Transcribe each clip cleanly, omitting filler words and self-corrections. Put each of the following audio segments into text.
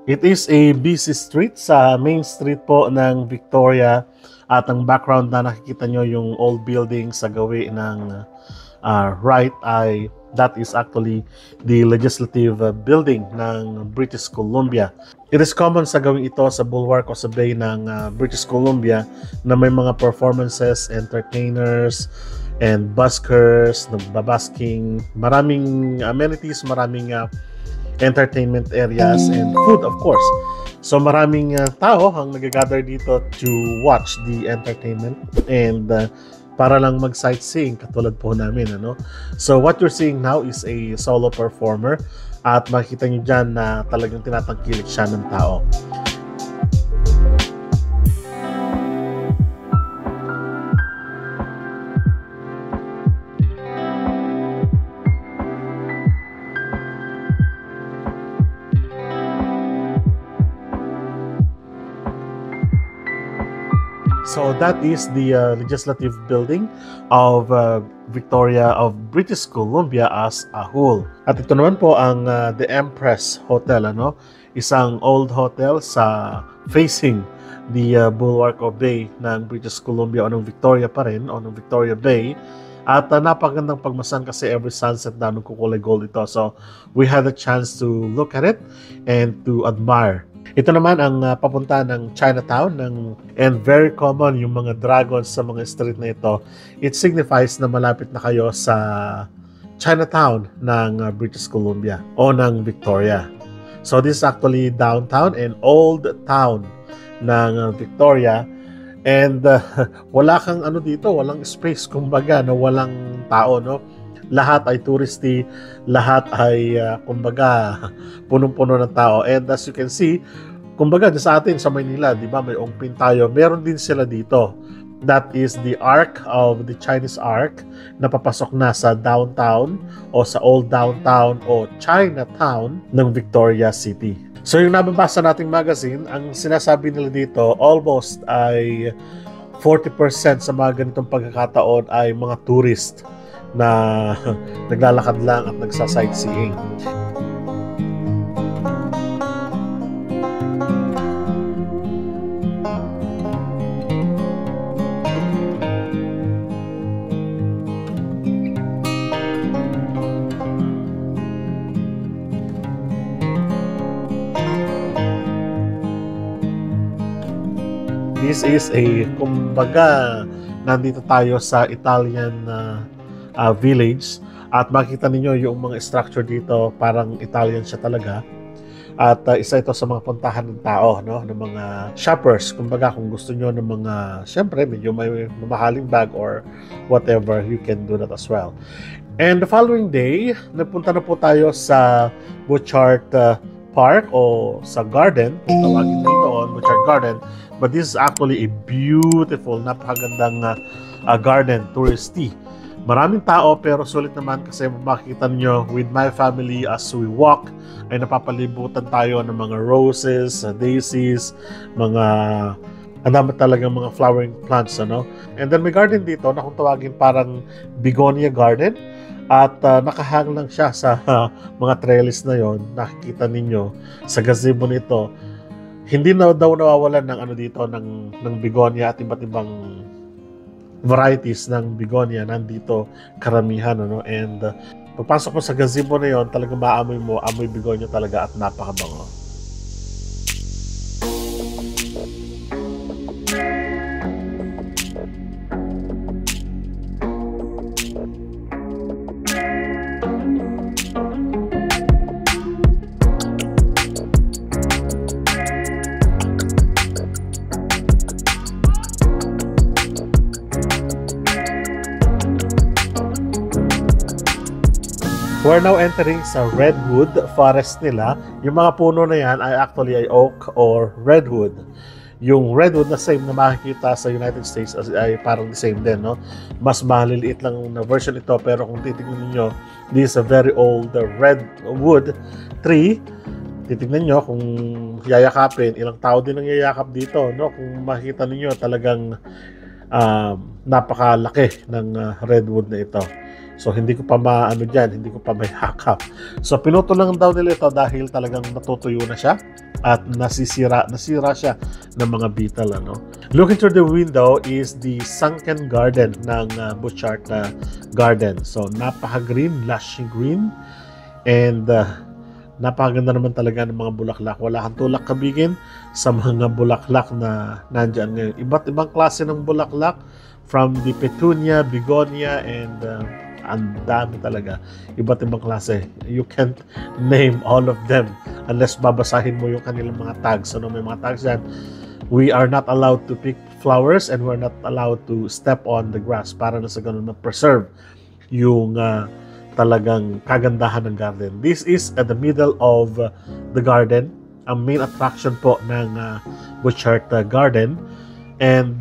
It is a busy street sa main street po ng Victoria at ang background na nakikita nyo yung old building sa gawi ng right ay that is actually the legislative building ng British Columbia. It is common sa gawing ito sa bulwark o sa bay ng British Columbia na may mga performances, entertainers, and buskers, nagbabasking, maraming amenities, maraming entertainment areas, and food of course. So maraming tao ang nag-gather dito to watch the entertainment and para lang mag-sightseeing katulad po namin. So what you're seeing now is a solo performer at makikita nyo dyan na talagang tinatangkilik siya ng tao. So that is the legislative building of Victoria of British Columbia as a whole. At ito naman po ang The Empress Hotel, isang old hotel sa facing the bulwark of bay ng British Columbia o ng Victoria pa rin o ng Victoria Bay. At napagandang pagmasan kasi every sunset na kukulay gold ito. So we had a chance to look at it and to admire. Ito naman ang papunta ng Chinatown and very common yung mga dragons sa mga street na ito. It signifies na malapit na kayo sa Chinatown ng British Columbia o ng Victoria. So this is actually downtown and old town ng Victoria. And wala kang dito, walang space kumbaga, walang tao, Lahat ay touristy, lahat ay kumbaga punong-puno ng tao. And as you can see, kumbaga sa atin sa Maynila, di ba, may ongpin tayo. Meron din sila dito. That is the Arc of the Chinese Arc na papasok na sa downtown o sa old downtown o Chinatown ng Victoria City. So yung nababasa nating magazine, ang sinasabi nila dito, almost ay 40% sa mga ganitong pagkakataon ay mga tourist na naglalakad lang at nagsa-sightseeing. This is kumbaga, nandito tayo sa Italian village at makita ninyo yung mga structure dito, parang Italian siya talaga. At isa ito sa mga puntahan ng tao, ng mga shoppers. Kumbaga, kung gusto nyo ng mga, syempre, medyo may mamahaling bag or whatever, you can do that as well. And the following day, nagpunta na po tayo sa Butchart Park o sa garden, tawagin na ito on Butchart Garden. But this is actually a beautiful, napakagandang garden, touristy. Maraming tao pero sulit naman kasi makikita niyo with my family as we walk ay napapalibutan tayo ng mga roses, daisies, mga ang dami talagang mga flowering plants, And then may garden dito na kung tawagin parang begonia garden at nakahang lang siya sa mga trellis na yon. Nakikita ninyo sa gazebo nito. Hindi na daw nawawalan ng dito ng begonia at iba't ibang varieties ng begonia nandito karamihan, and pagpasok mo sa gazebo na yon, talagang maamoy mo, amoy begonia talaga at napakabango. We're now entering sa redwood forest nila. Yung mga puno na yan ay actually ay oak or redwood. Yung redwood na same na makikita sa United States ay parang the same din, Mas maliliit lang na version ito pero kung titignan niyo, this is a very old redwood tree. Titignan niyo kung yayakapin, ilang tao din ang yayakap dito, Kung makikita niyo talagang napakalaki ng redwood na ito. So hindi ko pa hindi ko pa may hakap. So pinuto lang daw nila ito dahil talagang natutuyo na siya. at nasira siya ng mga beetle, ano. Looking through the window is the sunken garden ng Butchart Garden. So napaka-green, lush green, and napakaganda naman talaga ng mga bulaklak. Wala kang tulak kabigin sa mga bulaklak na nandyan ngayon. Iba't ibang klase ng bulaklak, from the petunia, begonia, and ang dami talaga. Iba't ibang klase. You can't name all of them unless babasahin mo yung kanilang mga tags. So, may mga tags yan. We are not allowed to pick flowers and we're not allowed to step on the grass para na sa ganun ma-preserve yung talagang kagandahan ng garden. This is at the middle of the garden. Ang main attraction po ng Butchart Garden. And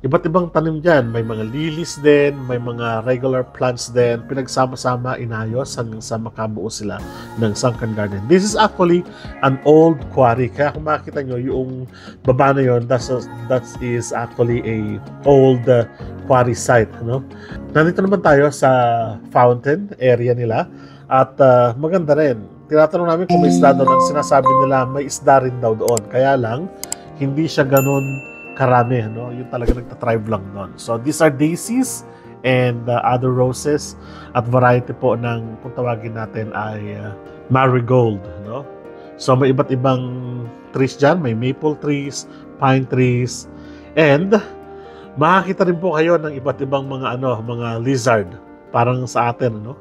iba't ibang tanim dyan. May mga lilies din, may mga regular plants din. Pinagsama-sama, inayos hanggang sa makabuo sila ng sunken garden. This is actually an old quarry. Kaya kung makikita nyo, yung baba na yun, that is actually a old quarry site. No? Nandito naman tayo sa fountain area nila. At maganda rin. Tinatanong namin kung may isda doon. Ang sinasabi nila, may isda rin daw doon. Kaya lang, hindi siya ganun karami, no? Yung talaga nagtatrive lang doon. So, these are daisies and other roses at variety po ng, kung tawagin natin, ay marigold, no? So, may iba't ibang trees dyan. May maple trees, pine trees, and makakita rin po kayo ng iba't ibang mga, mga lizard. Parang sa atin, no?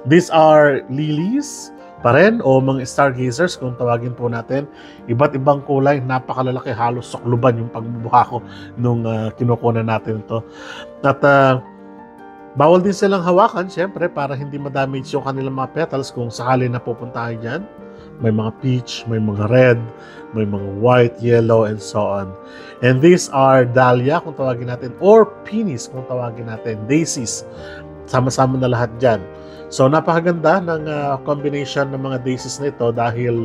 These are lilies pa rin o mga stargazers kung tawagin po natin. Iba't ibang kulay, napakalalaki, halos sukluban yung pagbubuha ko nung kinukunan natin ito. At bawal din silang hawakan syempre para hindi ma-damage yung kanilang mga petals kung sakali na pupuntahan dyan. May mga peach, may mga red, may mga white, yellow, and so on. And these are dahlia kung tawagin natin, or peonies kung tawagin natin, daisies. Sama-sama na lahat dyan. So, napakaganda ng combination ng mga daisies na ito dahil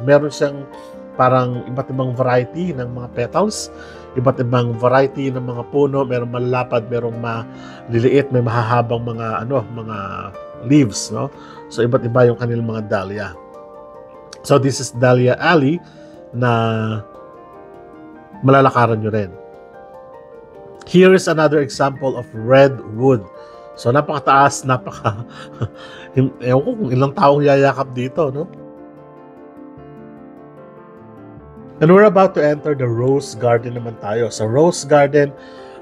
meron siyang parang iba't ibang variety ng mga petals, iba't ibang variety ng mga puno, merong malalapad, merong maliliit, may mahahabang mga leaves, no? So, iba't iba yung kanilang mga dahlia. So, this is Dahlia Alley na malalakaran nyo rin. Here is another example of redwood. So, napakataas, ewan ko kung ilang taong yayakap dito, no? And we're about to enter the rose garden naman tayo. Sa rose garden,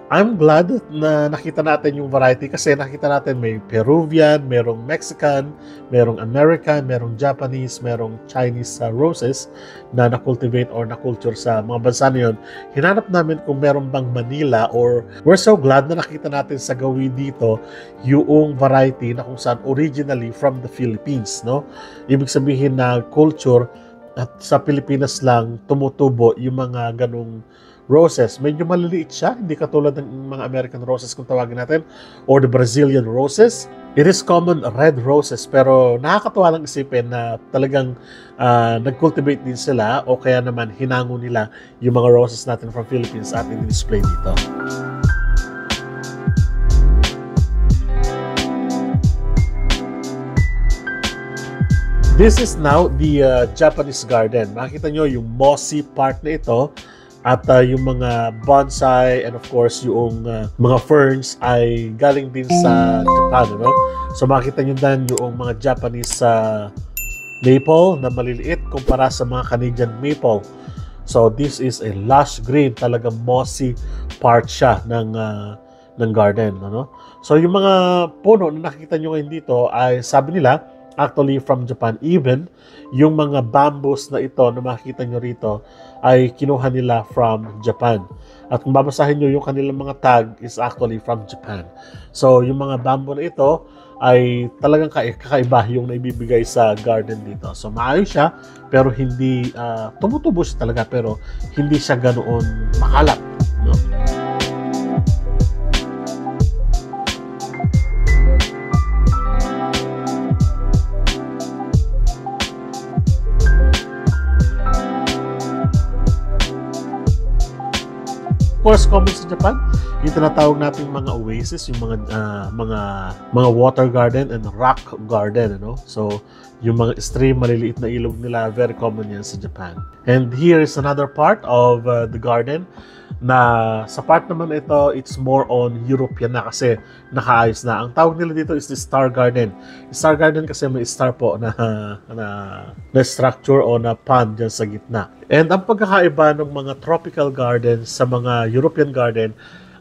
I'm glad na nakita natin yung variety kasi nakita natin may Peruvian, merong Mexican, merong American, merong Japanese, merong Chinese roses na na-cultivate or na-culture sa mga bansa na yun. Hinanap namin kung meron bang Manila, or we're so glad na nakita natin sa gawi dito yung variety na kung saan originally from the Philippines, no? Ibig sabihin na culture at sa Pilipinas lang tumutubo yung mga ganong roses. Medyo maliliit siya, hindi katulad ng mga American roses kung tawagin natin, or the Brazilian roses. It is common red roses, pero nakakatuwa lang isipin na talagang nag-cultivate din sila o kaya naman hinango nila yung mga roses natin from Philippines at in-display dito. This is now the Japanese garden. Makikita nyo yung mossy part na ito. At yung mga bonsai and of course yung mga ferns ay galing din sa Japan, no? So makita nyo din yung mga Japanese maple na maliliit kumpara sa mga Canadian maple. So this is a lush green, talagang mossy part siya ng garden, no? So yung mga puno na nakikita nyo ngayon dito ay sabi nila actually from Japan. Even yung mga bamboos na ito na makikita nyo rito ay kinuha nila from Japan. At kung babasahin nyo yung kanilang mga tag is actually from Japan. So yung mga bamboo na ito ay talagang kakaiba yung naibibigay sa garden dito. So maayos siya pero hindi tumutubo siya talaga pero hindi siya ganoon makalap, no? Of course, common sa Japan, yung tinatawag nating mga oasis, yung mga water garden and rock garden, ano? So, yung mga stream, maliliit na ilog nila, very common yan sa Japan. And here is another part of the garden na sa part naman ito, it's more on European na kasi nakaayos na. Ang tawag nila dito is the Star Garden. Star Garden kasi may star po na structure o na pond dyan sa gitna. And ang pagkakaiba ng mga tropical gardens sa mga European garden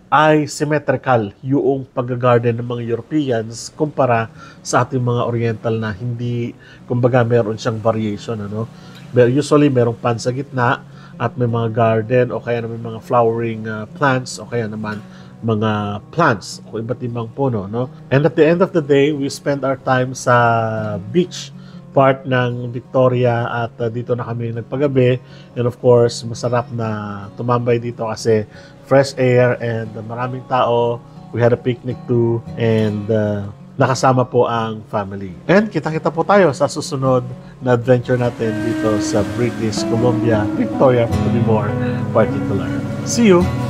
ay symmetrical yung pag-garden ng mga Europeans kumpara sa ating mga Oriental na hindi, kumbaga meron siyang variation, ano? Usually merong pond sa gitna at may mga garden o kaya naman mga flowering plants o kaya naman mga plants o iba't ibang puno, no? And at the end of the day, we spend our time sa beach part ng Victoria at dito na kami nagpagabi, and of course masarap na tumambay dito kasi fresh air and maraming tao. We had a picnic too and nakasama po ang family. And kita-kita po tayo sa susunod na adventure natin dito sa British Columbia, Victoria to be more particular. See you!